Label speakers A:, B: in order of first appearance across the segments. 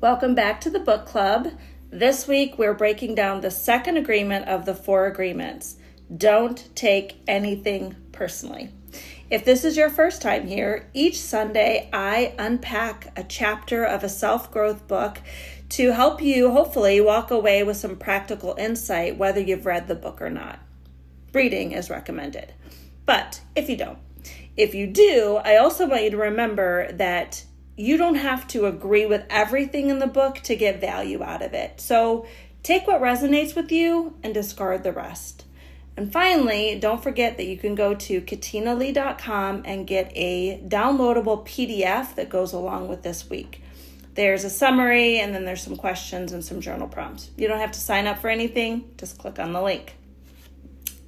A: Welcome back to the book club. This week we're breaking down the second agreement of the 4 agreements. Don't take anything personally. If this is your first time here, each Sunday I unpack a chapter of a self-growth book to help you hopefully walk away with some practical insight whether you've read the book or not. Reading is recommended. But if you don't, if you do, I also want you to remember that you don't have to agree with everything in the book to get value out of it. So take what resonates with you and discard the rest. And finally, don't forget that you can go to katinalee.com and get a downloadable PDF that goes along with this week. There's a summary and then there's some questions and some journal prompts. You don't have to sign up for anything, just click on the link.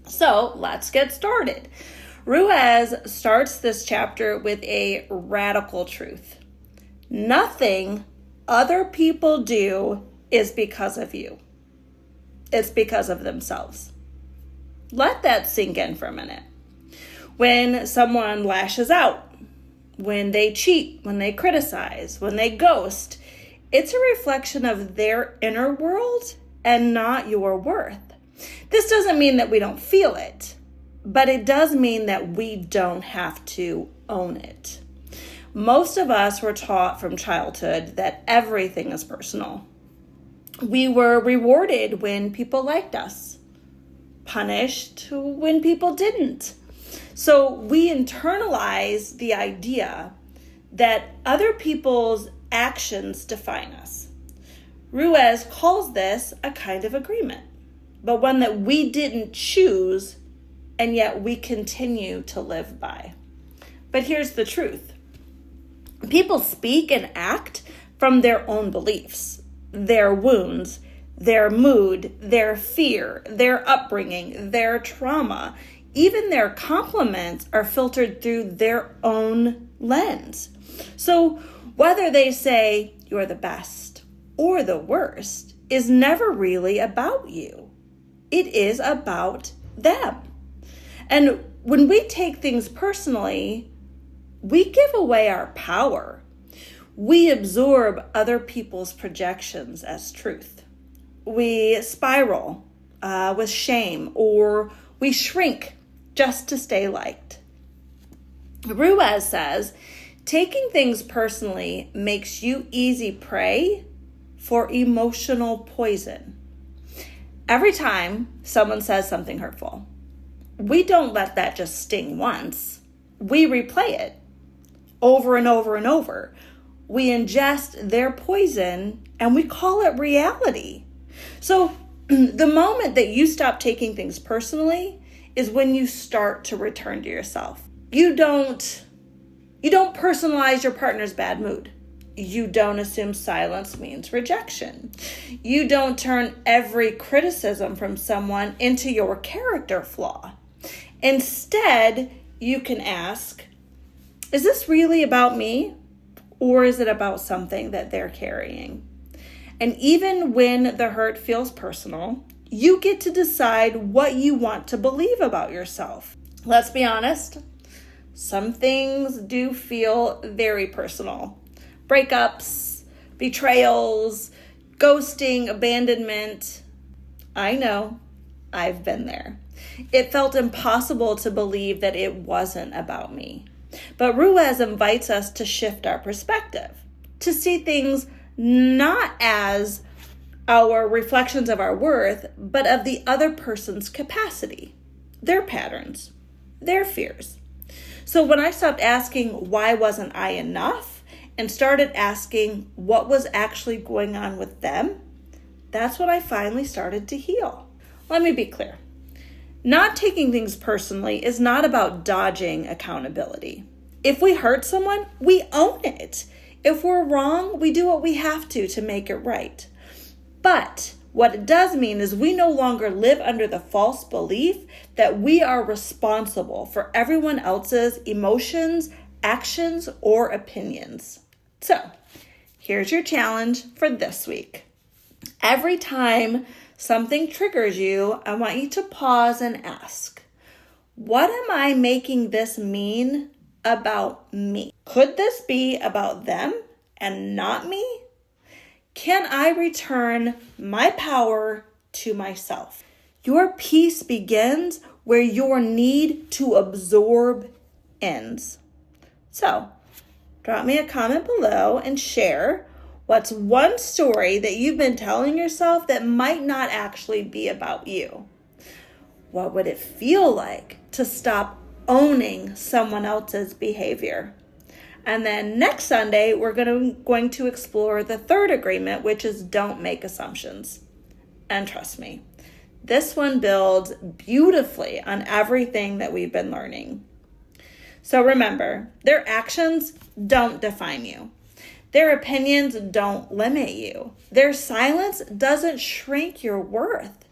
A: So let's get started. Ruiz starts this chapter with a radical truth. Nothing other people do is because of you. It's because of themselves. Let that sink in for a minute. When someone lashes out, when they cheat, when they criticize, when they ghost, it's a reflection of their inner world and not your worth. This doesn't mean that we don't feel it, but it does mean that we don't have to own it. Most of us were taught from childhood that everything is personal. We were rewarded when people liked us, punished when people didn't. So we internalize the idea that other people's actions define us. Ruiz calls this a kind of agreement, but one that we didn't choose and yet we continue to live by. But here's the truth. People speak and act from their own beliefs, their wounds, their mood, their fear, their upbringing, their trauma. Even their compliments are filtered through their own lens. So whether they say you're the best or the worst is never really about you. It is about them. And when we take things personally, we give away our power. We absorb other people's projections as truth. We spiral with shame, or we shrink just to stay liked. Ruiz says, taking things personally makes you easy prey for emotional poison. Every time someone says something hurtful, we don't let that just sting once. We replay it over and over and over. We ingest their poison and we call it reality. So the moment that you stop taking things personally is when you start to return to yourself. You don't personalize your partner's bad mood. You don't assume silence means rejection. You don't turn every criticism from someone into your character flaw. Instead, you can ask, is this really about me, or is it about something that they're carrying? And even when the hurt feels personal, you get to decide what you want to believe about yourself. Let's be honest, some things do feel very personal. Breakups, betrayals, ghosting, abandonment. I know, I've been there. It felt impossible to believe that it wasn't about me. But Ruiz invites us to shift our perspective, to see things not as our reflections of our worth, but of the other person's capacity, their patterns, their fears. So when I stopped asking, why wasn't I enough, and started asking what was actually going on with them, that's when I finally started to heal. Let me be clear. Not taking things personally is not about dodging accountability. If we hurt someone, we own it. If we're wrong, we do what we have to make it right. But what it does mean is we no longer live under the false belief that we are responsible for everyone else's emotions, actions, or opinions. So, here's your challenge for this week. Every time something triggers you, I want you to pause and ask, what am I making this mean about me? Could this be about them and not me? Can I return my power to myself? Your peace begins where your need to absorb ends. So, drop me a comment below and share what's one story that you've been telling yourself that might not actually be about you. What would it feel like to stop owning someone else's behavior? And then next Sunday, we're going to explore the third agreement, which is don't make assumptions. And trust me, this one builds beautifully on everything that we've been learning. So remember, their actions don't define you. Their opinions don't limit you. Their silence doesn't shrink your worth.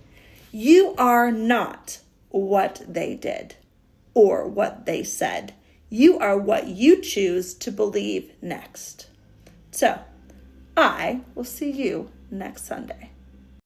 A: You are not what they did or what they said. You are what you choose to believe next. So, I will see you next Sunday.